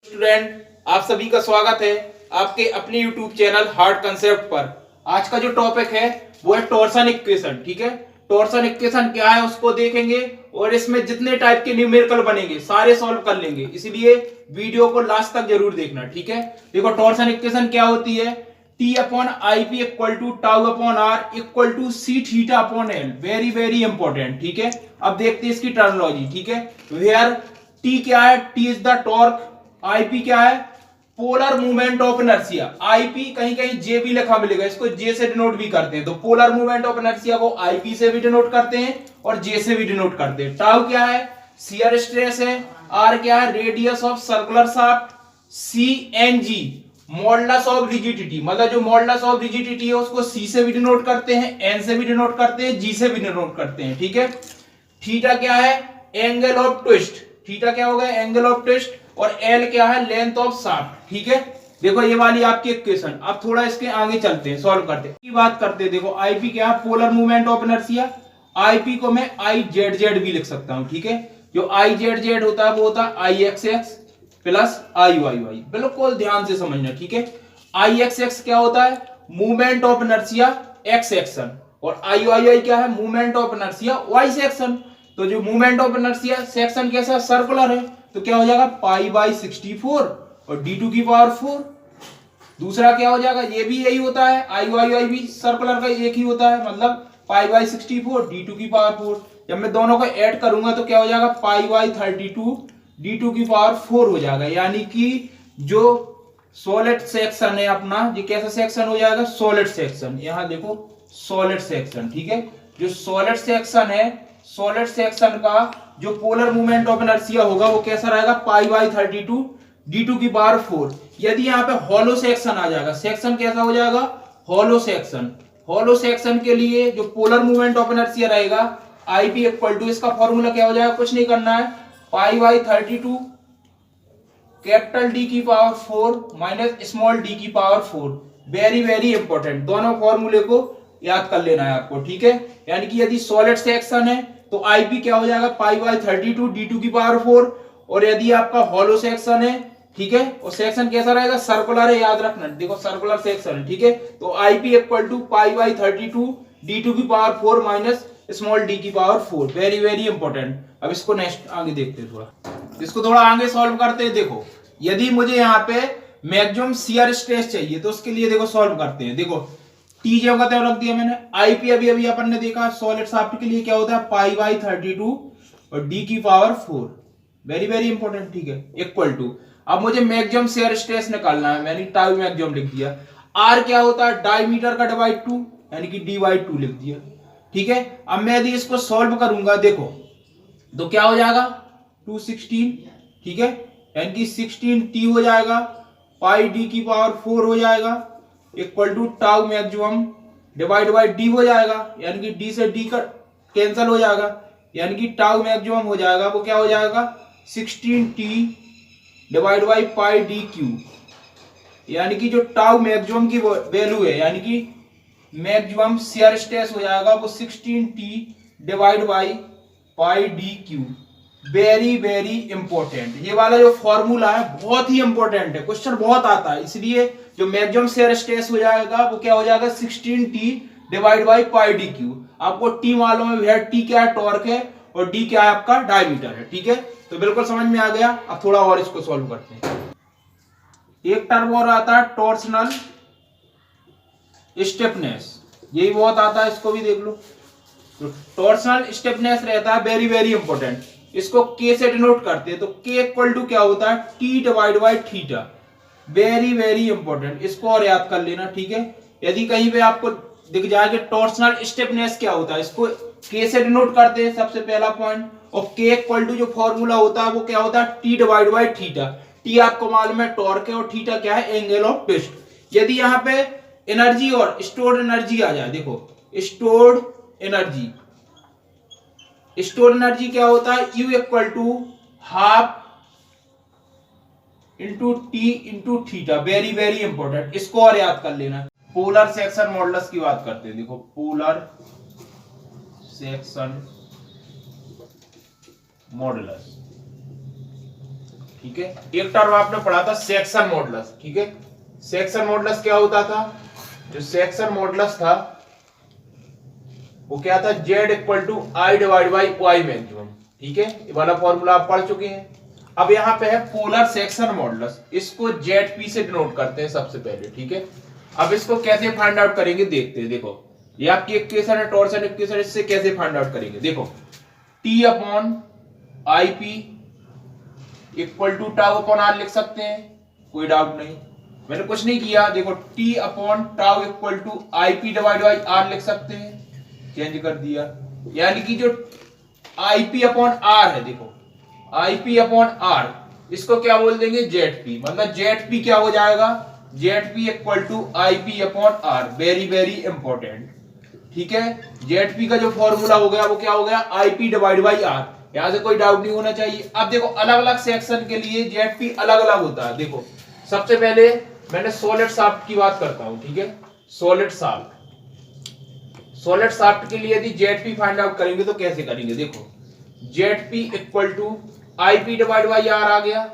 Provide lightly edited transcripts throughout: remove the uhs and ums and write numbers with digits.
Student, आप सभी का स्वागत है आपके अपने YouTube चैनल हार्ड कंसेप्ट पर। आज का जो टॉपिक है वो है टॉर्सन इक्वेशन। ठीक है, टॉर्सन इक्वेशन क्या है उसको देखेंगे और इसमें जितने टाइप के न्यूमेरिकल बनेंगे सारे सॉल्व कर लेंगे, इसलिए वीडियो को लास्ट तक जरूर देखना। ठीक है, देखो टॉर्सन इक्वेशन क्या होती है। T upon I P equal to tau upon are equal to C theta upon l. Very very important. ठीक है, अब देखते हैं इसकी टर्मिनोलॉजी। ठीक है, वेयर T क्या है, T is the torque, IP क्या है, polar movement of inertia. IP कहीं कहीं जे भी लिखा मिलेगा, इसको जे से डिनोट भी करते हैं। तो पोलर मूवमेंट ऑफ इनर्शिया को आईपी से भी डिनोट करते हैं और जे से भी डिनोट करते हैं। टाउ क्या है, शियर स्ट्रेस है। आर क्या है, radius of circular shaft. C n g modulus of rigidity, मतलब जो मॉडुलस ऑफ रिजिडिटी है उसको सी से भी डिनोट करते हैं, एन से भी डिनोट करते हैं, जी से भी डिनोट करते हैं। ठीक है, थीटा क्या है, एंगल ऑफ ट्विस्ट। थीटा क्या होगा, एंगल ऑफ ट्विस्ट। और एल क्या है, लेंथ ऑफ शाफ्ट। ठीक है, देखो ये वाली आपकी इक्वेशन। अब थोड़ा इसके आगे चलते हैं, सॉल्व करते हैं, की बात करते हैं। देखो आईपी क्या है, polar movement of inertia. IP को मैं आई जेड जेड भी लिख सकता हूं। ठीक है, जो आई जेड जेड होता है वो होता है आई एक्स एक्स प्लस आई वाई वाई। बिल्कुल ध्यान से समझना। ठीक है, आई एक्स एक्स क्या होता है, movement of inertia x section, और आई वाई वाई क्या है, movement of inertia y section. तो जो मूवमेंट ऑफ इनर्शिया सेक्शन कैसा, सर्कुलर है, तो क्या हो जाएगा पाई बाई 64 और d2 की पावर 4। दूसरा क्या हो जाएगा, ये भी यही होता है, आई वाई वाई भी सर्कुलर का एक ही होता है, मतलब पाई बाई 64 d2 की पावर 4। जब मैं दोनों को ऐड करूंगा तो क्या हो जाएगा, पाई बाई 32 d2 की पावर 4 हो जाएगा। यानी कि जो सॉलिड सेक्शन है अपना, ये कैसा सेक्शन हो जाएगा, सॉलिड सेक्शन। यहां देखो सॉलिड सेक्शन। ठीक है, जो सॉलिड सेक्शन है, सॉलिड सेक्शन का जो पोलर मूवमेंट ऑफ इनर्शिया होगा वो कैसा रहेगा, पाई बाई 32 d2 की पावर 4। यदि यहाँ पे हॉलो सेक्शन आ जाएगा, सेक्शन कैसा हो जाएगा, हॉलो सेक्शन। हॉलो सेक्शन के लिए जो पोलर मूवमेंट ऑफ इनर्शिया रहेगा आईपी इक्वल टू, इसका फॉर्मूला क्या हो जाएगा, कुछ नहीं करना है, पाई बाई 32 कैपिटल डी की पावर 4 माइनस स्मॉल डी की पावर 4। वेरी वेरी इंपॉर्टेंट, दोनों फॉर्मूले को याद कर लेना है आपको। ठीक है, यानी कि यदि सॉलिड सेक्शन है तो आईपी क्या हो जाएगा, पाई बाई 32 d2 की पावर 4। और यदि आपका हॉलो सेक्शन है, ठीक है, और सेक्शन कैसा रहेगा, सर्कुलर है, याद रखना। देखो सर्कुलर सेक्शन है। ठीक है, तो IP equal to pi by 32 d2 की पावर 4 माइनस स्मॉल डी की पावर 4। Very very important. अब इसको नेक्स्ट आगे देखते हैं, इसको थोड़ा आगे सॉल्व करते हैं। देखो यदि मुझे यहाँ पे मैक्सिमम शियर स्ट्रेस चाहिए तो उसके लिए देखो सॉल्व करते हैं। देखो टी जो का रख दिया मैंने, आईपी अभी अभी अपन ने देखा सॉलिड शाफ्ट के लिए क्या होता है, पाई बाई 32 और डी की पावर 4। Very very important. ठीक है, इक्वल टू, अब मुझे मैक्सिमम शियर स्ट्रेस निकालना है, मैंने टाउ मैक्सिमम लिख दिया। आर क्या होता है, डायमीटर का डिवाइड 2, यानी कि डी बाई 2 लिख दिया। ठीक है, अब मैं यदि इसको सॉल्व करूंगा देखो तो क्या हो जाएगा 216। ठीक है, यानी कि 16t हो जाएगा, पाई डी की पावर 4 हो जाएगा, equal to tau maximum divide by d हो जाएगा, यानी कि डी से डी का कैंसिल हो जाएगा, यानी कि टाउ मैक्सिमम हो जाएगा, वो क्या हो जाएगा 16t divide by pi D Q. यानी कि जो टाउ मैक्सिमम की वैल्यू है, यानी कि मैक्सिमम शियर स्ट्रेस हो जाएगा वो 16t divide by pi D Q. Very very important, ये वाला जो फॉर्मूला है बहुत ही इंपॉर्टेंट है, क्वेश्चन बहुत आता है। इसलिए जो मैक्सिमम शियर स्ट्रेस हो जाएगा वो क्या हो जाएगा 16t divide by pi D Q. आपको टी मालूम है, भैया टी क्या है, टॉर्क है, और डी क्या है, आपका डायमीटर है। ठीक है, तो बिल्कुल समझ में आ गया। अब थोड़ा और इसको सॉल्व करते हैं। एक टर्म और आता है टॉर्सनल स्टिफनेस, यही बहुत आता है, इसको भी देख लो। तो टॉर्सनल स्टिफनेस रहता है वेरी वेरी इंपॉर्टेंट, इसको के से डिनोट करते हैं। तो के इक्वल टू क्या होता है, T divide by theta. Very very important, इसको और याद कर लेना। ठीक है, यदि कहीं पे आपको दिख जाए कि टॉर्सनल स्टिफनेस क्या होता है, इसको के से डिनोट करते हैं, सबसे पहला पॉइंट। और के इक्वल टू जो फॉर्मूला होता है वो क्या होता है, T divide by theta. T आपको मालूम है टॉर्क है, और थीटा क्या है, एंगल ऑफ ट्विस्ट। यदि यहाँ पे एनर्जी और स्टोर्ड एनर्जी आ जाए, देखो स्टोर्ड एनर्जी, स्टोर एनर्जी क्या होता है, U equal to half into t into theta. Very very important, इसको और याद कर लेना। पोलर सेक्शन मॉडुलस की बात करते हैं। देखो पोलर सेक्शन मॉडुलस, ठीक है। एक टर्म आपने पढ़ा था सेक्शन मॉडुलस, ठीक है। सेक्शन मॉडुलस क्या होता था? जो सेक्शन मॉडुलस था वो क्या था? Z equal to I divide by y maximum, ठीक है। ये वाला फॉर्मूला आप पढ़ चुके हैं। अब यहाँ पे है पोलर सेक्शन मॉडुलस, इसको ZP से डिनोट करते हैं सबसे पहले, ठीक है। अब इसको कैसे फाइंड आउट करेंगे देखते हैं। देखो ये आपकी इक्वेशन है, टॉर्सन इक्वेशन, इससे कैसे फाइंड आउट करेंगे? देखो T upon I P equal to tau upon r लिख सकते हैं, कोई डाउट नहीं, मैंने कुछ नहीं किया। देखो T upon tau equal to I P divide by r लिख सकते हैं, चेंज कर दिया। यानी कि जो आईपी अपॉन आर है, देखो आईपी अपॉन आर, इसको क्या बोल देंगे? जेड, मतलब जेड क्या हो जाएगा? Z equal to IP upon r, very very important, ठीक है। जेड का जो फॉर्मूला हो गया वो क्या हो गया? आईपी डिवाइड बाई आर, यहां से कोई डाउट नहीं होना चाहिए। अब देखो अलग अलग सेक्शन के लिए जेड अलग अलग होता है। देखो सबसे पहले मैंने सॉलिड शाफ्ट की बात करता हूं, ठीक है। सॉलिड शाफ्ट, सॉलिड शाफ्ट के लिए यदि जेड फाइंड आउट करेंगे तो कैसे करेंगे? देखो Z equal to IP divide by R आ गया,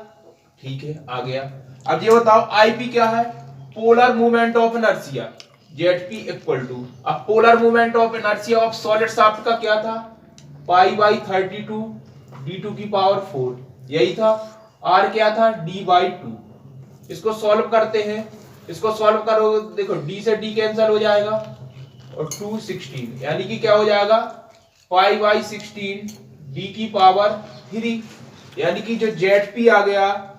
ठीक है, आ गया। अब ये बताओ आईपी क्या है? Polar movement of inertia, Z equal to, अब polar movement of inertia of solid shaft का क्या था? पाई बाई 32 d2 की पावर 4, यही था। आर क्या था? d/2। इसको सॉल्व करते हैं, इसको सॉल्व करो, देखो d से d कैंसिल हो जाएगा और 2 16, यानी कि क्या हो जाएगा? पाई बाई 16 d की पावर 3, यानी कि जो जेड आ गया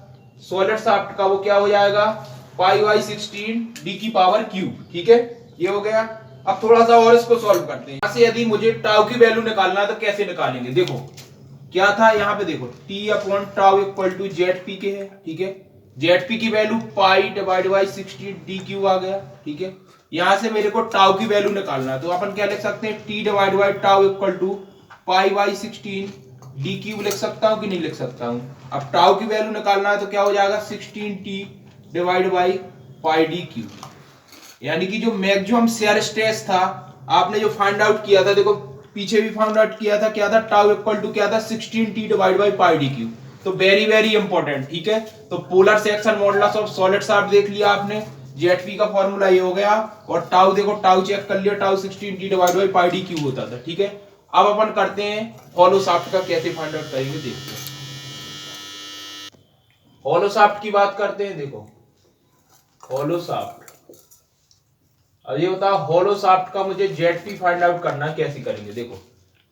सॉलिड शाफ्ट का वो क्या हो जाएगा? पाई बाई 16 d की पावर क्यूब, ठीक है, ये हो गया। अब थोड़ा सा और इसको सॉल्व करते हैं। यहाँ से यदि मुझे टाउ की वैल्यू निकालना है तो कैसे निकालेंगे? देखो क्या था यहाँ पे, देखो t upon tau equal to Z के है, ठीक है। जेड की value pi divide by 16 d cube आ गया, ठीक है। यहां से मेरे को टाउ की वैल्यू निकालना है तो अपन क्या लिख सकते हैं? t divide by tau equal to pi by 16 d cube लिख सकता हूं कि नहीं लिख सकता हूं? अब टाउ की वैल्यू निकालना है तो क्या हो जाएगा? 16t divide by pi d cube, यानी कि जो मैक्सिमम शेयर स्ट्रेस था आपने जो फाइंड आउट किया था, देखो पीछे भी फाइंड आउट किया था, क्या था? टाउ इक्वल टू क्या था? 16t divide by pi d cube. तो वेरी वेरी इंपॉर्टेंट, ठीक है। तो polar section modulus of solid shaft देख लिया आपने, जेड का फॉर्मूला ये हो गया। और टाउ देखो, टाउ चेक कर लिया, tau 16t divide by pi d cube होता था, ठीक है। अब अपन करते हैं हॉलो शाफ्ट का कैसे फाइंड आउट करेंगे, देखते हैं। हॉलो शाफ्ट की बात करते हैं। देखो हॉलो शाफ्ट, अब ये बताओ हॉलो शाफ्ट का मुझे जेड फाइंड आउट करना, कैसे करेंगे? देखो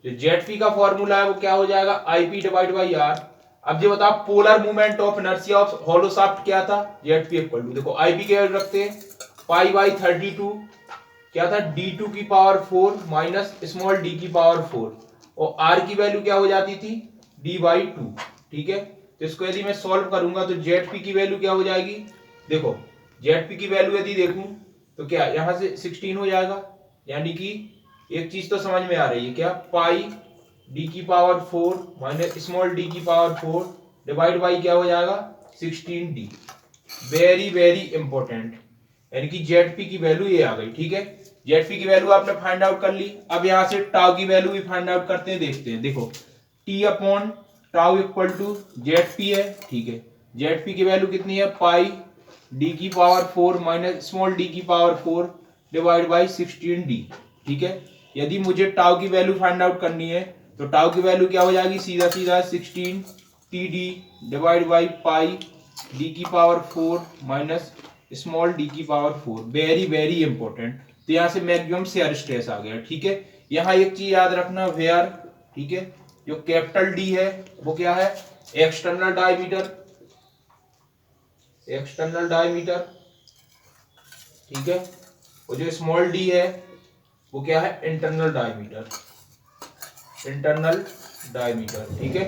जो जेड का फॉर्मूला है वो क्या हो जाएगा? IP divide by r. अब ये बताओ polar movement of inertia of hollow shaft क्या था? जेड इक्वल टू, देखो आईपी के वैल्यू रखते हैं, पाई बाई 32 क्या था? d2 की पावर 4 माइनस स्मॉल d की पावर 4, और r की वैल्यू क्या हो जाती थी? d/2, ठीक है। तो इसको यदि मैं सॉल्व करूंगा तो जेड की वैल्यू क्या हो जाएगी? देखो जेड की वैल्यू यदि देखूं तो क्या यहां से 16 हो जाएगा, यानी कि एक चीज तो समझ में आ रही है, क्या? पाई d की पावर 4 माइनस स्मॉल d की पावर 4 डिवाइड बाई क्या हो जाएगा? 16d, वेरी वेरी इंपॉर्टेंट, यानी कि जेड की वैल्यू ये आ गई, ठीक है। जेड की वैल्यू आपने फाइंड आउट कर ली। अब यहां से टाउ की वैल्यू भी फाइंड आउट करते हैं, देखते हैं। देखो t upon tau equal to z है, ठीक है। जेड की वैल्यू कितनी है? पाई d की पावर 4 माइनस स्मॉल d की पावर 4 डिवाइड बाई 16d, ठीक है। यदि मुझे टाउ की वैल्यू फाइंड आउट करनी है तो टाउ की वैल्यू क्या हो जाएगी? सीधा सीधा 16td divide by pi d की पावर 4 माइनस स्मॉल d की पावर 4, वेरी वेरी इंपॉर्टेंट। तो यहां से मैक्सिमम शेयर स्ट्रेस आ गया, ठीक है। यहां एक चीज याद रखना, वेयर, ठीक है, जो कैपिटल डी है वो क्या है? एक्सटर्नल डायमीटर, एक्सटर्नल डायमीटर, ठीक है। और जो स्मॉल डी है वो क्या है? इंटरनल डायमीटर, इंटरनल डायमीटर, ठीक है।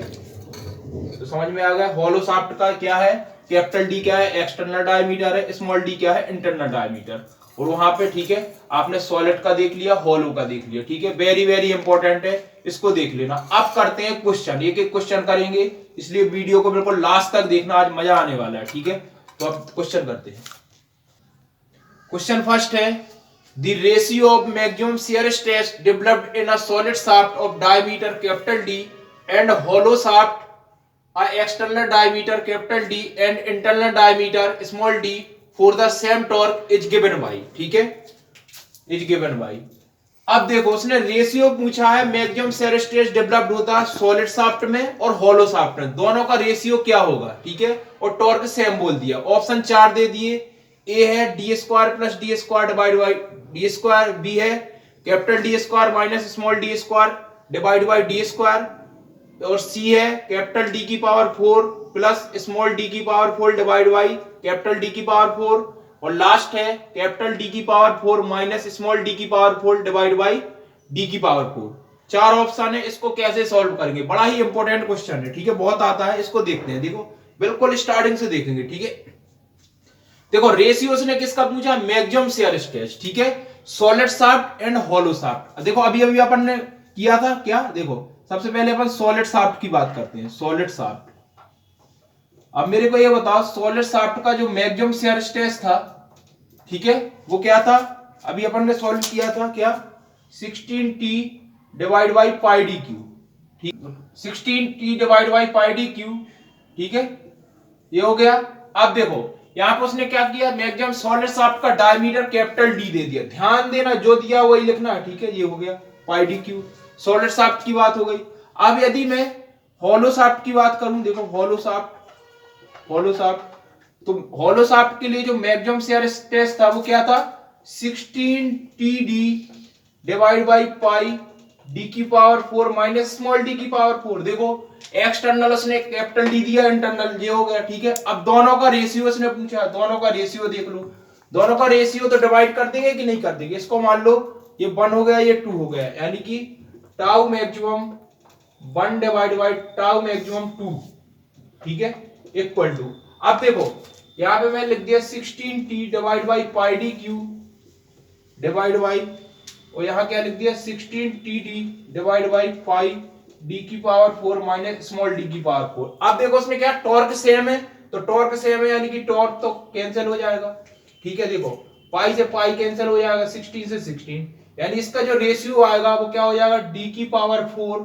तो समझ में आ गया हॉलो शाफ्ट का क्या है? कैपिटल डी क्या है? एक्सटर्नल डायमीटर है, स्मॉल डी क्या है? Internal diameter. और वहां पे, ठीक है, आपने सॉलिड का देख लिया, हॉलो का देख लिया, ठीक है, वेरी वेरी इंपॉर्टेंट है, इसको देख लेना। अब करते हैं क्वेश्चन, एक एक क्वेश्चन करेंगे, इसलिए वीडियो को बिल्कुल लास्ट तक देखना, आज मजा आने वाला है, ठीक है। तो अब क्वेश्चन करते हैं। क्वेश्चन फर्स्ट है, the ratio of maximum shear stress developed in a solid shaft of diameter capital D and hollow shaft a external diameter capital D and internal diameter small d for the same torque is given by, ठीक है, is given by। अब देखो उसने ratio पूछा है, maximum shear stress developed होता है solid shaft में और हॉलो शाफ्ट में, दोनों का रेशियो क्या होगा, ठीक है, और टॉर्क सेम बोल दिया। ऑप्शन 4 दे दिए, ए है D square plus D square divide by D square, B है capital D square minus small D square divide by D square, और सी है कैपिटल डी की पावर 4 प्लस स्मॉल डी की power 4 divide by capital D की power 4, और last है capital D की power 4 minus small D की power 4 divide by D की पावर 4। 4 ऑप्शन है, इसको कैसे सॉल्व करेंगे, बड़ा ही इंपॉर्टेंट क्वेश्चन है, ठीक है, बहुत आता है, इसको देखते हैं। देखो बिल्कुल स्टार्टिंग से देखेंगे, ठीक है। देखो रेशियोस ने किसका पूछा, मैक्सिमम शेयर स्ट्रेस, ठीक है, solid shaft and hollow shaft. देखो अभी अभी अपन ने किया था क्या, देखो सबसे पहले अपन सॉलिड शाफ्ट की बात करते हैं, सॉलिड शाफ्ट। अब मेरे को ये बताओ सॉलिड शाफ्ट का जो मैक्सिमम शेयर स्ट्रेस था, ठीक है, वो क्या था, अभी अपन ने सॉल्व किया था क्या, 16t divide by pi D Q, ठीक, 16t divide by pi D Q, ठीक है, ये हो गया। अब देखो यहां पर उसने क्या किया, मैक्सिमम सॉलिड शाफ्ट का डायमीटर कैपिटल डी दे दिया, ध्यान देना जो दिया वही लिखना है, ठीक है, ये हो गया पाई डी क्यू, सॉलिड शाफ्ट की बात हो गई। अब यदि मैं हॉलो शाफ्ट की बात करूं, देखो हॉलो शाफ्ट, तो हॉलो शाफ्ट के लिए जो मैक्सिमम शेयर स्ट्रेस था वो क्या था, 16TD divide by pi D की पावर 4 माइनस स्मॉल डी की पावर 4। देखो एक्सटर्नल उसने कैपिटल डी दिया, इंटरनल ये हो गया, ठीक है। अब दोनों का रेशियो उसने पूछा, दोनों का रेशियो देख लो, दोनों का रेशियो तो डिवाइड कर देंगे कि नहीं कर देंगे, इसको मान लो ये 1 हो गया, ये 2 हो गया, यानी कि tau maximum 1 divide by tau maximum 2, ठीक है, इक्वल टू। अब देखो यहां पे मैं लिख दिया 16t divide by pi D Q divide by, और यहां क्या लिख दिया 16td divide by pi D की पावर 4 माइनस स्मॉल डी की पावर 4। अब देखो उसमें क्या टॉर्क सेम है, तो टॉर्क सेम है यानी कि टॉर्क तो कैंसिल हो जाएगा, ठीक है। देखो पाई से पाई कैंसिल हो जाएगा, 16 से 16, यानी इसका जो रेशियो आएगा वो क्या हो जाएगा, डी की पावर 4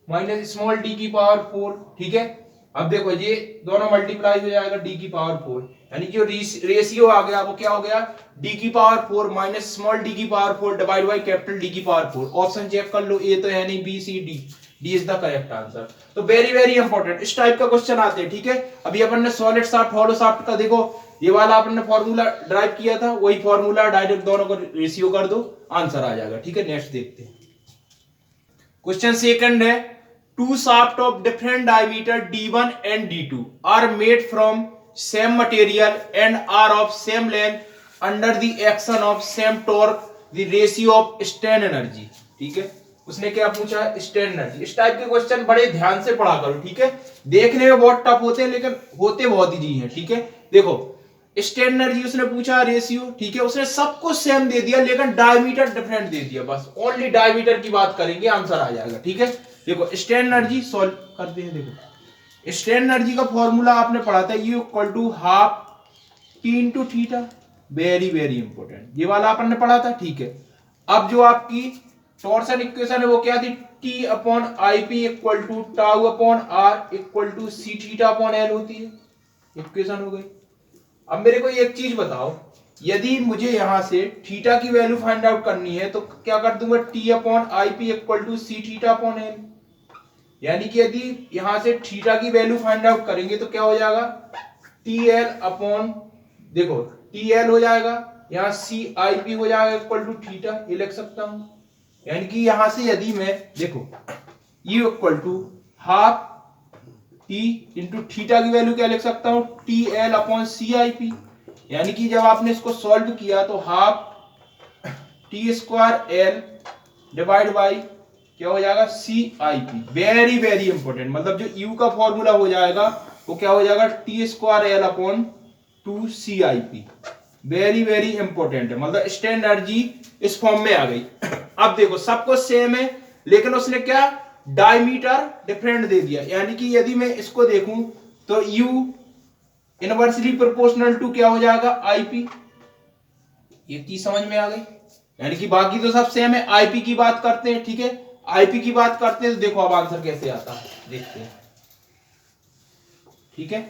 माइनस स्मॉल डी की पावर 4, ठीक है। अब देखो ये दोनों मल्टीप्लाई हो जाएगा डी की पावर 4, यानी जो रेशियो आ गया वो क्या हो गया, डी की पावर 4 माइनस स्मॉल डी की power 4 divide by capital D की पावर 4। ऑप्शन चेक कर लो, ए तो है नहीं, B C D, D is the correct answer. तो वेरी वेरी इंपॉर्टेंट इस टाइप का क्वेश्चन आते हैं, ठीक है। अभी अपन ने सॉलिड शाफ्ट हॉलो शाफ्ट का देखो ये वाला अपन ने फॉर्मूला ड्राइव किया था, वही फॉर्मूला डायरेक्ट दोनों को रेशियो कर दो, आंसर आ जाएगा, ठीक है। नेक्स्ट देखते हैं, क्वेश्चन सेकंड है, two shafts of different diameter D1 and D2 are made from same material and are of same length under the action of same torque, the ratio of strain energy, ठीक है। उसने क्या पूछा, strain energy। इस type के question बड़े ध्यान से पढ़ा करो, ठीक है, देखने में बहुत टफ होते हैं लेकिन होते बहुत इजी हैं, ठीक है। देखो स्ट्रेन एनर्जी उसने पूछा, रेशियो, ठीक है, उसने सब कुछ सेम दे दिया लेकिन डायमीटर डिफरेंट दे दिया, बस ओनली डायमीटर की बात करेंगे, आंसर आ जाएगा, ठीक है। देखो स्ट्रेन एनर्जी सॉल्व करते हैं। देखो स्ट्रेन एनर्जी का फॉर्मूला आपने पढ़ा था, U equal to half T into theta, very very important, ये वाला अपन ने पढ़ा था, ठीक है। अब जो आपकी टॉर्सन इक्वेशन है वो क्या थी, T upon I P equal to tau upon are equal to C theta upon L होती है, इक्वेशन हो गई। अब मेरे को एक चीज बताओ, यदि मुझे यहां से थीटा की वैल्यू फाइंड आउट करनी है तो क्या कर दूंगा, T upon I P equal to C theta upon L, यानी कि यदि यहां से थीटा की वैल्यू फाइंड आउट करेंगे तो क्या हो जाएगा, टी एल अपॉन, देखो टी एल हो जाएगा, यहां सी आई पी हो जाएगा इक्वल टू थीटा, ये लिख सकता हूं। यानी कि यहां से यदि मैं देखो U equal to half T into theta की वैल्यू क्या लिख सकता हूं, T L upon C I P, यानी कि जब आपने इसको सॉल्व किया तो half T square L divide by क्या हो जाएगा, C I P. Very very important, मतलब जो यू का फॉर्मूला हो जाएगा वो क्या हो जाएगा, T square L upon 2 C I P. Very very important है, मतलब स्ट्रेन एनर्जी इस फॉर्म में आ गई। अब देखो सब कुछ सेम है लेकिन उसने क्या डायमीटर डिफरेंट दे दिया, यानी कि यदि मैं इसको देखूं तो U इनवर्सली प्रोपोर्शनल टू क्या हो जाएगा, आईपी। ये चीज समझ में आ गई, यानी कि बाकी तो सब सेम है, आईपी की बात करते हैं, ठीक है। आईपी की बात करते हैं तो देखो अब आंसर कैसे आता है, देखते हैं। ठीक है,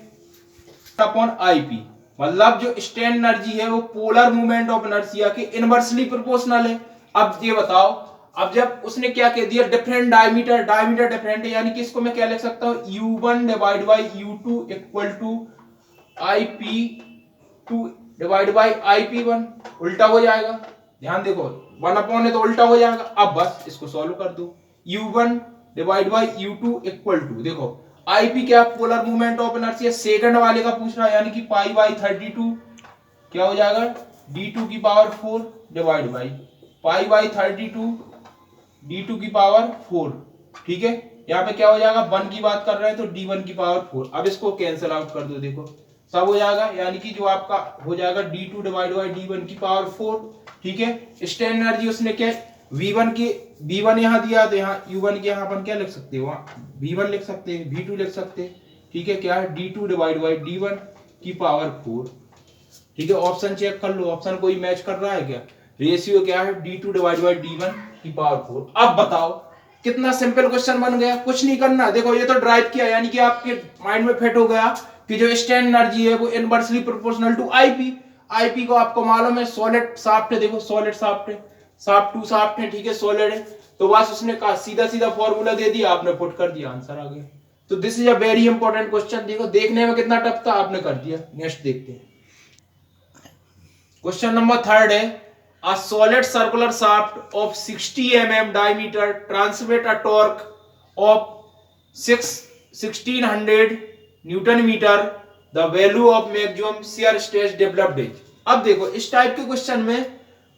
अपॉन आईपी, मतलब जो स्ट्रेन एनर्जी है वो पोलर मूवमेंट ऑफ इनर्शिया के इनवर्सली प्रोपोर्शनल है। अब ये बताओ, अब जब उसने क्या कह दिया, डिफरेंट डायमीटर, डायमीटर डिफरेंट है, यानी कि इसको मैं क्या लिख सकता हूं, U1 divide by U2 equal to IP2 divide by IP1, उल्टा हो जाएगा, ध्यान देखो 1 अपॉन है तो उल्टा हो जाएगा। अब बस इसको सॉल्व कर दो, U1 divide by U2 equal to, देखो IP क्या, polar movement of inertia, second वाले का पूछ रहा है, यानी कि पाई बाई 32 क्या हो जाएगा, D2 की power 4 divide by pi by 32 D2 की पावर 4, ठीक है, यहाँ पे क्या हो जाएगा, 1 की बात कर रहे हैं तो D1 की पावर 4। अब इसको कैंसिल आउट कर दो, देखो सब हो जाएगा, यानी कि जो आपका हो जाएगा D2 डिवाइड बाई D1 की पावर 4, ठीक है। स्ट्रेन एनर्जी उसने क्या, V1 की, V1 यहाँ दिया तो यहाँ U1 के यहाँ अपन क्या लिख सकते हैं, वहाँ V1 लिख सकते हैं, V2 लिख सकते हैं, ठीक है, क्या है D2 डिवाइड बाई D1 की पावर 4, ठीक है। ऑप्शन चेक कर लो, ऑप्शन कोई मैच कर रहा है क्या, रेशियो क्या है, D2 डिवाइड बाई D1 की पावर 4। अब बताओ कितना सिंपल क्वेश्चन बन गया, कुछ नहीं करना, देखो ये तो ड्राइव किया, यानी कि आपके माइंड में फिट हो गया कि जो स्ट्रेन एनर्जी है वो inversely proportional to IP. IP को आपको मालूम है सॉलिड शाफ्ट है, देखो सॉलिड शाफ्ट है, शाफ्ट टू शाफ्ट है, ठीक है, सॉलिड है, तो बस उसने कहा सीधा सीधा फॉर्मूला दे दिया, आपने पुट कर दिया, आंसर आ गया। तो this is a very important question, देखो देखने में कितना टफ था, आपने कर दिया। नेक्स्ट देखते हैं, क्वेश्चन नंबर 3 है, a solid circular shaft of 60 mm diameter transmit a torque of 1600 Newton meter, the value of maximum shear stress developed is। अब देखो इस टाइप के क्वेश्चन में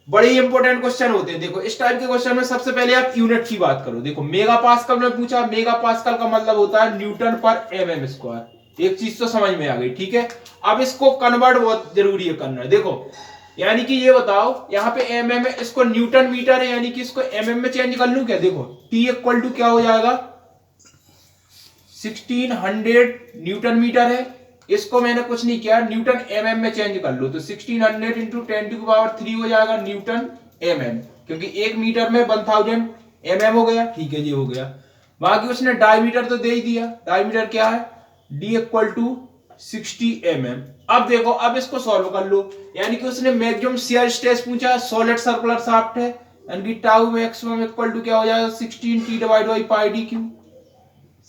बड़े इंपॉर्टेंट क्वेश्चन होते हैं। देखो इस टाइप के क्वेश्चन में सबसे पहले आप यूनिट की बात करो, देखो मेगा पास्कल में पूछा, मेगा पास्कल का मतलब होता है न्यूटन पर एमएम स्क्वायर, एक चीज तो समझ में आ गई, ठीक है। अब इसको कन्वर्ट बहुत जरूरी है करना, देखो यानी कि ये बताओ यहाँ पे एमएम है, इसको न्यूटन मीटर है, यानी कि इसको एमएम में चेंज कर लूं क्या, देखो T इक्वल टू क्या हो जाएगा, 1600 न्यूटन मीटर है, इसको मैंने कुछ नहीं किया, न्यूटन एमएम में चेंज कर लो, तो 1600 इंटू 10 टू पावर 3 हो जाएगा न्यूटन एमएम, क्योंकि एक मीटर में 1000 एमएम हो गया, ठीक है जी हो गया। बाकी उसने डायमीटर तो दे ही दिया, डायमीटर क्या है, D इक्वल टू 60 mm। अब देखो अब इसको सॉल्व कर लो, यानी कि उसने मैक्सिमम शियर स्ट्रेस पूछा, सॉलिड सर्कुलर शाफ्ट है, यानी कि टाउ मैक्सिमम इक्वल टू क्या हो जाएगा, 16t divide by pi D Q,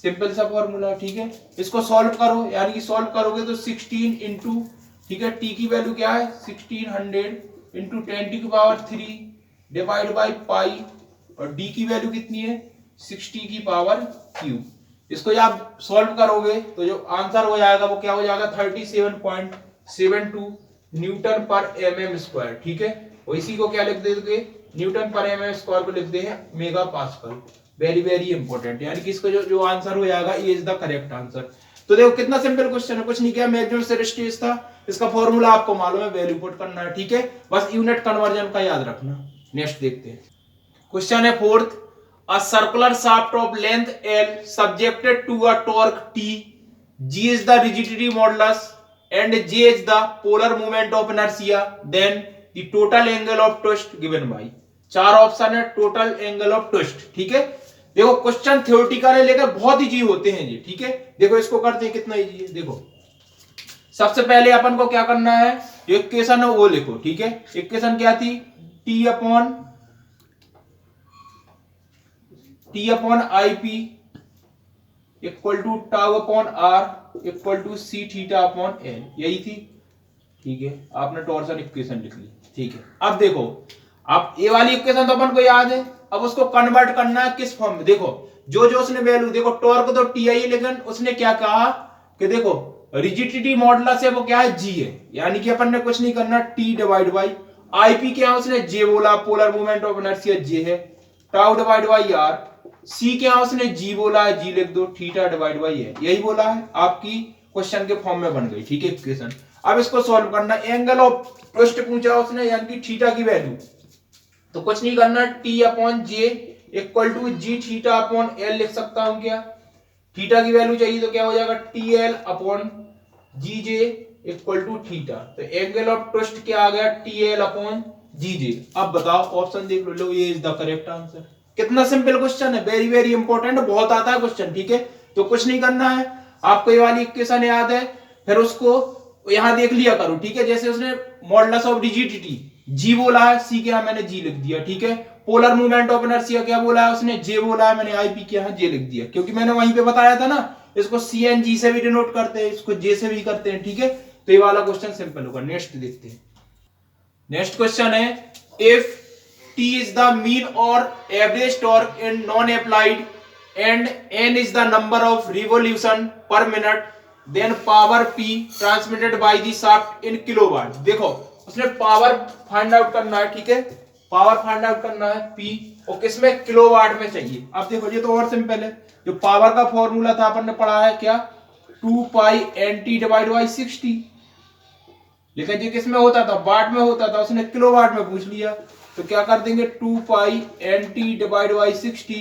simple सा फॉर्मूला, ठीक है। इसको सॉल्व करो, यानी कि सॉल्व करोगे तो 16 इंटू, ठीक है, t की वैल्यू क्या है 1600 इंटू 10 की पावर 3 डिवाइड बाई पाई, और d की वैल्यू कितनी है 60 की पावर क्यू। इसको जब आप सॉल्व करोगे तो जो आंसर हो जाएगा वो क्या हो जाएगा 37.72 न्यूटन पर एमएम स्क्वायर, ठीक है। और इसी को क्या लिख दोगे, न्यूटन पर एमएम स्क्वायर को लिख दे हैं mega pascal, very very important, यानी कि इसका जो आंसर हो जाएगा ये इज द करेक्ट आंसर। तो देखो कितना सिंपल क्वेश्चन है, कुछ नहीं किया, मैक्सिमम शियर स्ट्रेस था, इसका फॉर्मूला आपको मालूम है, वैल्यू पुट करना है, ठीक है, बस यूनिट कन्वर्जन का याद रखना। नेक्स्ट देखते हैं, क्वेश्चन है 4th, a circular shaft of length L subjected to a torque T, G is the rigidity modulus and J is the polar moment of inertia, then the total angle of twist given by। चार option है, total angle of twist, ठीक है। देखो question theoretical है लेकिन बहुत easy होते हैं जी, ठीक है। देखो इसको करते हैं कितना इजी है, देखो सबसे पहले अपन को क्या करना है, जो इक्वेशन है वो लिखो, ठीक है। इक्वेशन क्या थी, T upon I P equal to tau upon are equal to C theta upon L, यही थी, ठीक है। आपने टॉर्सन इक्वेशन लिख ली, ठीक है। अब देखो अब ये वाली इक्वेशन तो अपन को याद है, अब उसको कन्वर्ट करना है किस फॉर्म में, देखो जो जो उसने वैल्यू, देखो टॉर्क तो टी आई, लेकिन उसने क्या कहा कि देखो रिजिडिटी मॉडुलस है वो क्या है जी है, यानी कि अपन ने कुछ नहीं करना, टी डिवाइड बाई आईपी क्या है उसने जे बोला, पोलर मूवमेंट ऑफ इनर्शिया जे है, टाउ डिवाइड बाई आर, सी क्या उसने जी बोला है, जी लिख दो, थीटा डिवाइड बाई है, यही बोला है, आपकी क्वेश्चन के फॉर्म में बन गई, ठीक है इक्वेशन। अब इसको सॉल्व करना, एंगल ऑफ ट्विस्ट पूछा उसने, यानी कि थीटा की वैल्यू, तो कुछ नहीं करना, T upon J equal to G theta upon L लिख सकता हूं क्या, थीटा की वैल्यू चाहिए तो क्या हो जाएगा T L upon G J equal to theta, तो एंगल ऑफ ट्विस्ट क्या आ गया T L upon G J. अब बताओ ऑप्शन देख लो, ये इज द करेक्ट आंसर। कितना सिंपल क्वेश्चन है, वेरी वेरी इंपॉर्टेंट, बहुत आता है क्वेश्चन, ठीक है। तो कुछ नहीं करना है, आपको ये वाली इक्वेशन याद है, फिर उसको यहां देख लिया करो, ठीक है। जैसे उसने मॉडुलस ऑफ रिजिडिटी जी बोला है, सी के यहाँ मैंने जी लिख दिया, ठीक है। पोलर मूवमेंट ऑफ इनर्शिया क्या बोला है उसने, जे बोला है, मैंने आईपी के यहाँ जे लिख दिया, क्योंकि मैंने वहीं पे बताया था ना, इसको सी एन जी से भी डिनोट करते हैं, इसको जे से भी करते हैं, ठीक है। तो ये वाला क्वेश्चन सिंपल होगा। नेक्स्ट देखते हैं। नेक्स्ट क्वेश्चन है, if T is the mean or average torque in non-applied and N is the number of revolution per minute, then power P transmitted by the shaft in kilowatt। देखो उसने power find out करना है, ठीक है, power find out करना है P, और किसमें, किलोवाट में चाहिए। अब देखो ये तो और सिंपल है, जो पावर का फॉर्मूला था अपन ने पढ़ा है क्या, 2 पाई NT डिवाइड बाई 60, लेकिन ये किसमें होता था, वाट में होता था, उसने किलोवाट में पूछ लिया, तो क्या कर देंगे 2 पाई NT डिवाइड बाई 60।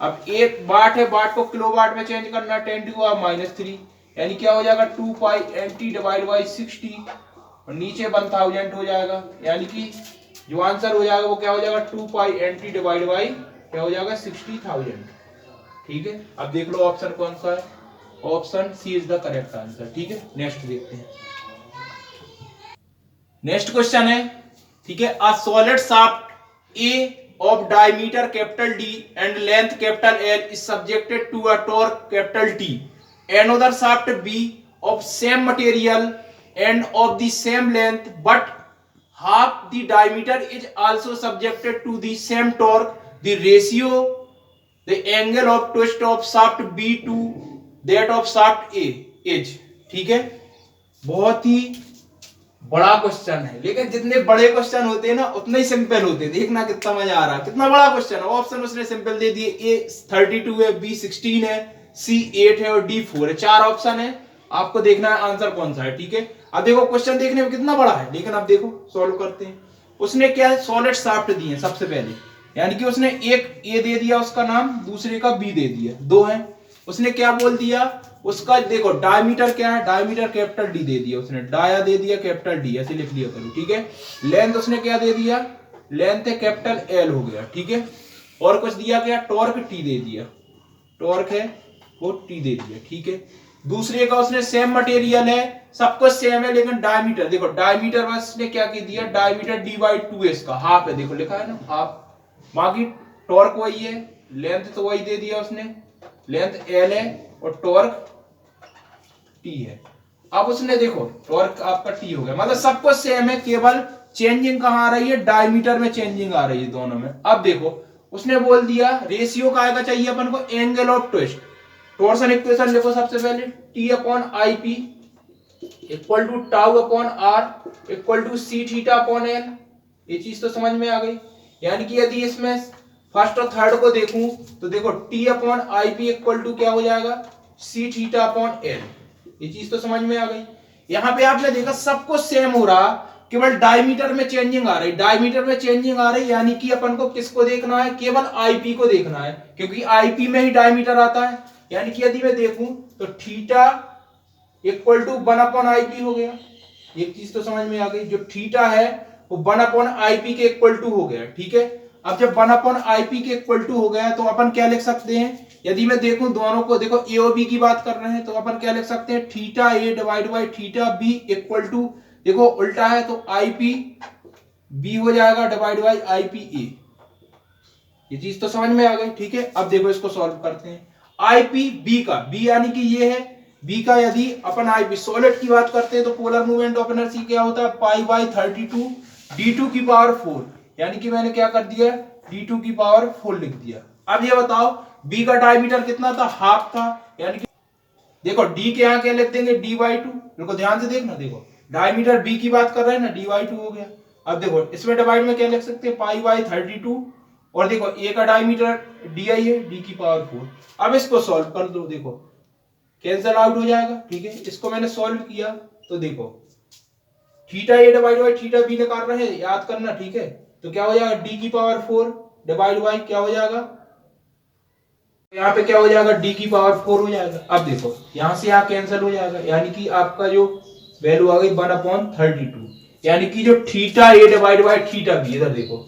अब एक वाट है, वाट को किलोवाट में चेंज करना, 10 टू -3, यानी क्या हो जाएगा 2 पाई NT डिवाइड बाई 60, और नीचे 1000 हो जाएगा, यानी कि जो आंसर हो जाएगा वो क्या हो जाएगा 2 पाई NT डिवाइड बाई क्या हो जाएगा 60,000, ठीक है। अब देख लो ऑप्शन कौन सा है, option C is the correct answer, ठीक है। नेक्स्ट देखते हैं। नेक्स्ट क्वेश्चन है, ठीक है, a solid shaft A of diameter capital D and length capital L is subjected to a torque capital T। Another shaft B of same material and of the same length but half the diameter is also subjected to the same torque. The ratio, the angle of twist of shaft B to that of shaft A is, ठीक है। बहुत ही बड़ा question है, लेकिन जितने बड़े question होते हैं ना उतने ही सिंपल होते हैं। देखना कितना मजा आ रहा है, कितना बड़ा क्वेश्चन है। ऑप्शन उसने सिंपल दे दिए, ए 32 है, बी 16 है, सी 8 है और डी 4 है। 4 ऑप्शन है, आपको देखना है आंसर कौन सा है, ठीक है। अब देखो क्वेश्चन देखने में कितना बड़ा है, लेकिन अब देखो सॉल्व करते हैं। उसने क्या सॉलिड शाफ्ट दिए सबसे पहले, यानी कि उसने एक ए दे दिया उसका नाम, दूसरे का बी दे दिया, 2 है। उसने क्या बोल दिया, उसका देखो डायमीटर क्या है, डायमीटर कैपिटल डी दे दिया उसने, डाया दे दिया कैपिटल डी, ऐसे लिख लिया करो, ठीक है। लेंथ उसने क्या दे दिया, लेंथ है कैपिटल एल हो गया, ठीक है। और कुछ दिया क्या, टॉर्क टी दे दिया, टॉर्क है वो टी दे दिया, ठीक है। दूसरे का उसने सेम मटेरियल है, सब कुछ सेम है, लेकिन डायमीटर देखो, डायमीटर बस ने क्या दिया, डायमीटर डी बाई 2 इसका हाफ है, देखो लिखा है ना हाफ। बाकी टॉर्क वही है, लेंथ तो वही दे दिया उसने, लेंथ एल है और टॉर्क टी है। अब उसने देखो टॉर्क आपका टी हो गया, मतलब सब कुछ सेम है, केवल चेंजिंग कहां आ रही है, डायमीटर में चेंजिंग आ रही है दोनों में। अब देखो उसने बोल दिया रेशियो का आएगा चाहिए अपन को angle of twist. Torsion equation लिखो सबसे पहले, T upon I P equal to tau upon are equal to C theta upon L. ये चीज तो समझ में आ गई। यानी कि यदि इसमें फर्स्ट और थर्ड को देखूं तो देखो T upon I P equal to क्या हो जाएगा, सी थीटा अपॉन एल। ये चीज तो समझ में आ गई। यहां पे आपने देखा सब कुछ सेम हो रहा, केवल डायमीटर में चेंजिंग आ रही, डायमीटर में चेंजिंग आ रही, यानी कि अपन को किसको देखना है, केवल आईपी को देखना है, क्योंकि आईपी में ही डायमीटर आता है। यानी कि यदि मैं देखूं तो theta equal to 1 upon IP हो गया। एक चीज तो समझ में आ गई, जो थीटा है वो 1 अपॉन आईपी के इक्वल टू हो गया, ठीक है। अब जब 1 अपॉन आईपी के इक्वल टू हो गया तो अपन क्या लिख सकते हैं, यदि मैं देखूं दोनों को, देखो ए और बी की बात कर रहे हैं, तो अपन क्या लिख सकते हैं, theta A divide by theta B equal to, देखो उल्टा है तो आईपी बी हो जाएगा डिवाइड बाई आईपी ए। ये चीज तो समझ में आ गई, ठीक है। अब देखो इसको सॉल्व करते हैं। आईपी बी का, बी यानी कि ये है, बी का यदि अपन आईपी सॉलिड की बात करते हैं तो पोलर मूवमेंट ऑफ इनर्शिया क्या होता है, पाई बाई 32 d2 की पावर 4, यानी कि मैंने क्या कर दिया, d2 की पावर 4 लिख दिया। अब ये बताओ बी का डायमीटर कितना था, हाफ था, यानी कि देखो डी के यहाँ क्या लिख देंगे, डी बाई 2। देखो ध्यान से देखना, देखो डायमीटर बी की बात कर रहे हैं ना, डी बाई 2 हो गया। अब देखो इसमें डिवाइड में क्या लिख सकते हैं, पाई बाई 32, और देखो ए का डायमीटर डी आई है, डी की पावर 4। अब इसको सॉल्व कर दो, देखो कैंसिल आउट हो जाएगा, ठीक है। इसको मैंने सॉल्व किया तो देखो theta A divide by theta B निकाल रहे हैं, याद करना, ठीक है। तो क्या हो जाएगा, डी की पावर 4 डिवाइड बाई क्या हो जाएगा, यहाँ पे क्या हो जाएगा, डी की पावर 4 हो जाएगा। अब देखो यहां से यहाँ कैंसिल हो जाएगा, यानी कि आपका जो वैल्यू आ गई 1 अपॉन 32, यानी कि जो theta A divide by theta B, इधर देखो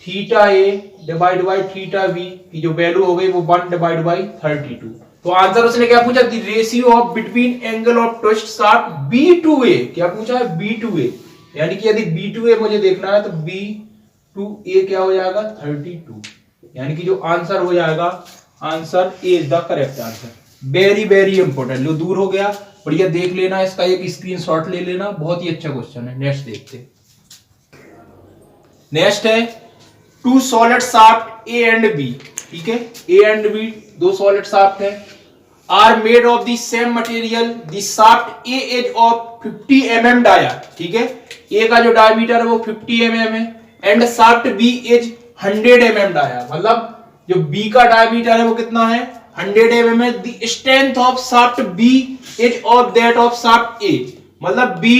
theta A divide by theta B की जो वैल्यू हो गई वो 1 डिवाइड बाई 32, तो आंसर उसने क्या पूछा, the ratio of between angle of twist shaft B to A, क्या पूछा है, बी टू ए, यानी कि यदि बी टू ए मुझे देखना है तो बी टू ए क्या हो जाएगा 32, यानी कि जो आंसर हो जाएगा, answer A is the correct answer. Very very important, जो दूर हो गया बढ़िया देख लेना, इसका एक स्क्रीनशॉट ले लेना, बहुत ही अच्छा क्वेश्चन है। नेक्स्ट देखते, नेक्स्ट है two solid shaft A and B, ठीक है, ए एंड बी दो सॉलिड शाफ्ट है, are made of the same material, the shaft A is of 50 mm dia, ठीक है, ए का जो डायमीटर है वो 50 mm है, and shaft B is 100 mm dia, मतलब जो बी का डायमीटर है वो कितना है 100 mm है, the strength of shaft B is of that of shaft A, मतलब B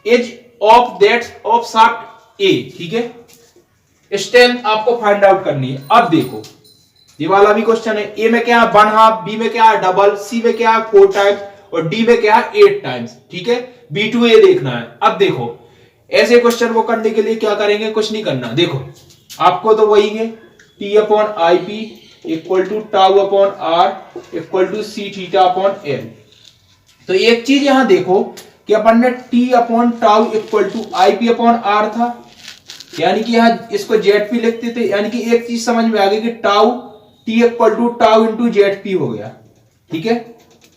is of that of shaft A, ठीक है, स्ट्रेंथ आपको फाइंड आउट करनी है। अब देखो ये वाला भी क्वेश्चन है, ए में क्या है 1 हाफ, बी में क्या है डबल, सी में क्या है 4 टाइम्स और डी में क्या है 8 टाइम्स, ठीक है, बी टू ए देखना है। अब देखो ऐसे क्वेश्चन को करने के लिए क्या करेंगे, कुछ नहीं करना, देखो आपको तो वही है T upon I P equal to tau upon are equal to C theta upon L. तो एक चीज यहां देखो कि अपन ने T upon tau equal to I P upon R था, यानी कि यहां इसको जेड पी लिखते थे, यानी कि एक चीज समझ में आ गई कि tau T equal to tau into Z P हो गया, ठीक है,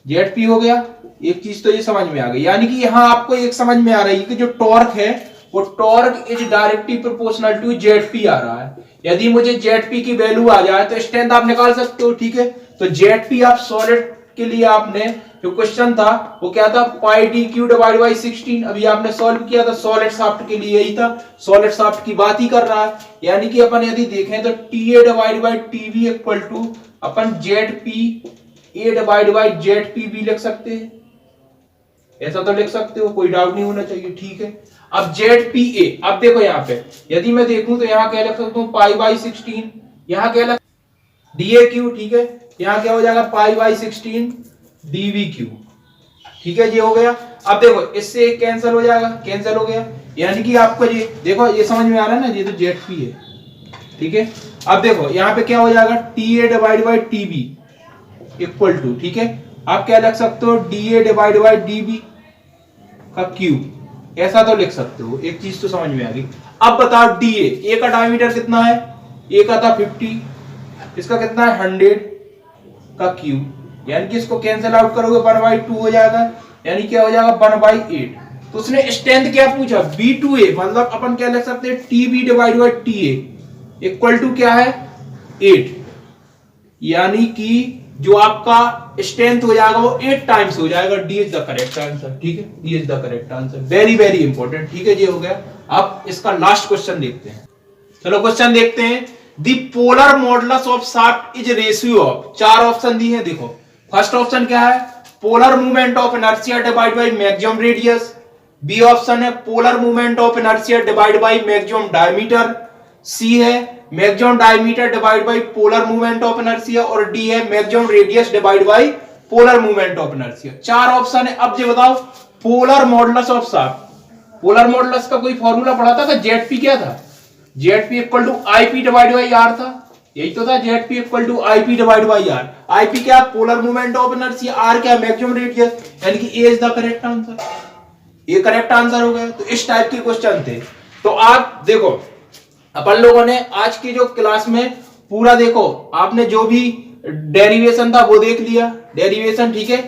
जेड पी हो गया, एक चीज तो ये समझ में आ गई, यानी कि यहां आपको एक समझ में आ रही है कि जो टॉर्क है वो torque is directly proportional to Z P आ रहा है। यदि मुझे जेड पी की वैल्यू आ जाए तो स्ट्रेंथ आप निकाल सकते हो, ठीक है, तो जेड पी आप सॉलिड के लिए आपने जो क्वेश्चन था वो क्या था पाई डी क्यू डिवाइड बाई 16, अभी आपने सॉल्व किया था, सॉलिड शाफ्ट के लिए यही था, सॉलिड शाफ्ट की बात ही कर रहा है, यानी कि अपन यदि देखें तो T A divide by T B equal to अपन Z P A divide by Z P भी लिख सकते हैं, ऐसा तो लिख सकते हो, कोई डाउट नहीं होना चाहिए, ठीक है। अब जेड पी ए, अब देखो यहाँ पे यदि मैं देखूं तो यहाँ क्या लिख सकता हूँ पाई बाई 16, यहाँ क्या लिख डी ए क्यू, ठीक है, यहाँ क्या हो जाएगा पाई बाई 16 डीवी क्यू, ठीक है, ये हो गया। अब देखो इससे एक कैंसिल हो जाएगा, कैंसिल हो गया, यानी कि आपको ये देखो ये समझ में आ रहा है ना, ये तो जेड पी है, ठीक है। अब देखो यहाँ पे क्या हो जाएगा T A divide by T B equal to, ठीक है, आप क्या लिख सकते हो D A divide by D B का क्यूब, ऐसा तो लिख सकते हो, एक चीज तो समझ में आ गई। अब बताओ डी ए का डायमीटर कितना है, ए का था 50, इसका कितना है 100 का क्यूब, यानी कि इसको कैंसिल आउट करोगे 1/2 हो जाएगा, यानी क्या हो जाएगा 1/8। तो उसने स्ट्रेंथ क्या पूछा B2A, मतलब अपन क्या लिख सकते हैं TB divide by TA equal to क्या है 8, यानी कि जो आपका स्ट्रेंथ हो जाएगा वो 8 टाइम्स हो जाएगा। D is the correct answer, ठीक है, D is the correct answer, very very important, ठीक है, ये हो गया। अब इसका लास्ट क्वेश्चन देखते हैं, चलो क्वेश्चन देखते हैं। The polar modulus of shaft is ratio of, 4 option दी है, देखो फर्स्ट ऑप्शन क्या है polar movement of inertia divide by maximum radius, B option है polar movement of inertia divide by maximum diameter, C है maximum diameter divide by polar movement of inertia, और D है maximum radius divide by polar movement of inertia. 4 option है। अब ये बताओ polar modulus of shaft, polar modulus का कोई formula पढ़ा था, जेड क्या था, Z P equal to I P divide by R था, यही तो था, Z P equal to I P divide by R. I P क्या polar movement of inertia, R क्या मैक्सिमम रेडियस, यानी कि A is the correct answer, ये correct answer हो गया। तो इस टाइप के क्वेश्चन थे। तो आप देखो अपन लोगों ने आज की जो क्लास में पूरा देखो, आपने जो भी डेरिवेशन था वो देख लिया, डेरिवेशन, ठीक है,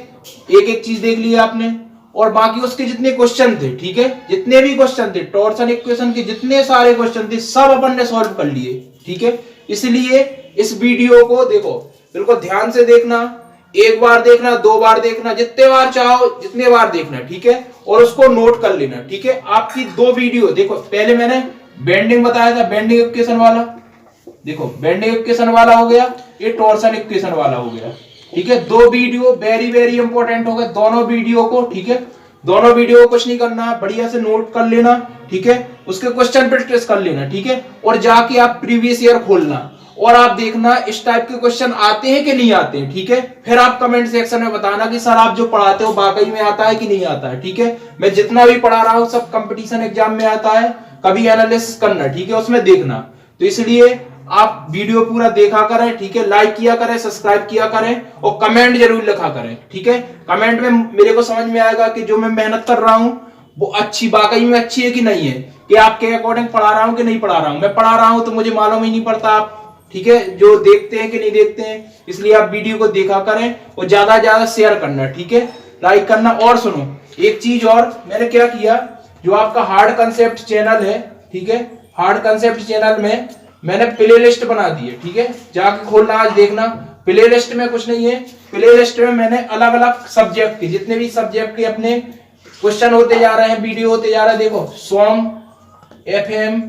एक एक चीज देख लिया आपने, और बाकी उसके जितने क्वेश्चन थे, ठीक है, जितने भी क्वेश्चन थे टॉर्सन इक्वेशन के जितने सारे क्वेश्चन थे सब अपन ने सॉल्व कर लिए, ठीक है। इसलिए इस वीडियो को देखो बिल्कुल ध्यान से देखना, एक बार देखना, 2 बार देखना, जितने बार चाहो जितने बार देखना, ठीक है, और उसको नोट कर लेना, ठीक है। आपकी 2 वीडियो देखो, पहले मैंने बेंडिंग बताया था, बेंडिंग इक्वेशन वाला, देखो बेंडिंग इक्वेशन वाला हो गया, ये टॉर्सन इक्वेशन वाला हो गया, ठीक है। 2 वीडियो वेरी वेरी इंपॉर्टेंट हो गए, दोनों वीडियो को, ठीक है, दोनों वीडियो को कुछ नहीं करना, बढ़िया से नोट कर लेना, ठीक है, उसके क्वेश्चन पे ट्रेस कर लेना, ठीक है, और जाके आप प्रीवियस ईयर खोलना और आप देखना इस टाइप के क्वेश्चन आते हैं कि नहीं आते हैं, ठीक है। फिर आप कमेंट सेक्शन में बताना कि सर आप जो पढ़ाते हो वाकई में आता है कि नहीं आता है, ठीक है। मैं जितना भी पढ़ा रहा हूं सब कंपटीशन एग्जाम में आता है, कभी एनालिसिस करना, ठीक है, उसमें देखना। तो इसलिए आप वीडियो पूरा देखा करें, ठीक है। लाइक किया करें, सब्सक्राइब किया करें और कमेंट जरूर लिखा करें, ठीक है। कमेंट में मेरे को समझ में आएगा कि जो मैं मेहनत कर रहा हूं वो अच्छी, वाकई में अच्छी है कि नहीं है, कि आपके अकॉर्डिंग पढ़ा रहा हूं कि नहीं पढ़ा रहा हूं। मैं पढ़ा रहा हूं तो मुझे मालूम ही नहीं पड़ता, आप ठीक है जो देखते हैं कि नहीं देखते हैं। इसलिए आप वीडियो को देखा करें और ज्यादा ज्यादा शेयर करना, ठीक है, लाइक करना। और सुनो एक चीज और, मैंने क्या किया, जो आपका हार्ड कंसेप्ट चैनल है, ठीक है, हार्ड कंसेप्ट चैनल में मैंने प्ले लिस्ट बना दी है, ठीक है। जाके खोलना, आज देखना। प्ले लिस्ट में कुछ नहीं है, प्ले लिस्ट में मैंने अलग अलग सब्जेक्ट के, जितने भी सब्जेक्ट के अपने क्वेश्चन होते जा रहे हैं, वीडियो होते जा रहे हैं, देखो सॉन्ग, एफएम,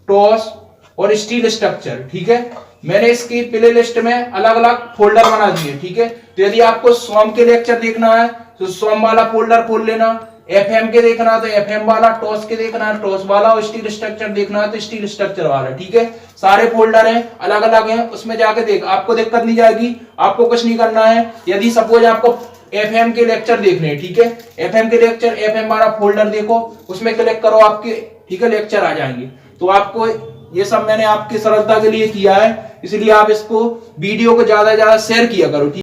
टॉस और स्टील स्ट्रक्चर, ठीक है। मैंने इसकी प्ले लिस्ट में अलग अलग फोल्डर बना दिए, ठीक है। तो यदि आपको सॉन्ग के लेक्चर देखना है तो सॉन्ग वाला फोल्डर खोल लेना, एफएम के देखना है तो एफएम वाला, टॉस के देखना है टॉस वाला और स्टील स्ट्रक्चर देखना है तो स्टील स्ट्रक्चर वाला, ठीक है। सारे फोल्डर हैं, अलग अलग हैं, उसमें जाके देख, आपको दिक्कत नहीं जाएगी। आपको कुछ नहीं करना है। यदि सपोज आपको एफएम के लेक्चर देखने हैं, ठीक है, एफएम के लेक्चर, एफएम वाला फोल्डर देखो, उसमें क्लिक करो, आपके ठीक है लेक्चर आ जाएंगे। तो आपको ये सब मैंने आपकी सरलता के लिए किया है, इसलिए आप इसको वीडियो को ज्यादा से ज्यादा शेयर किया करो, ठीक।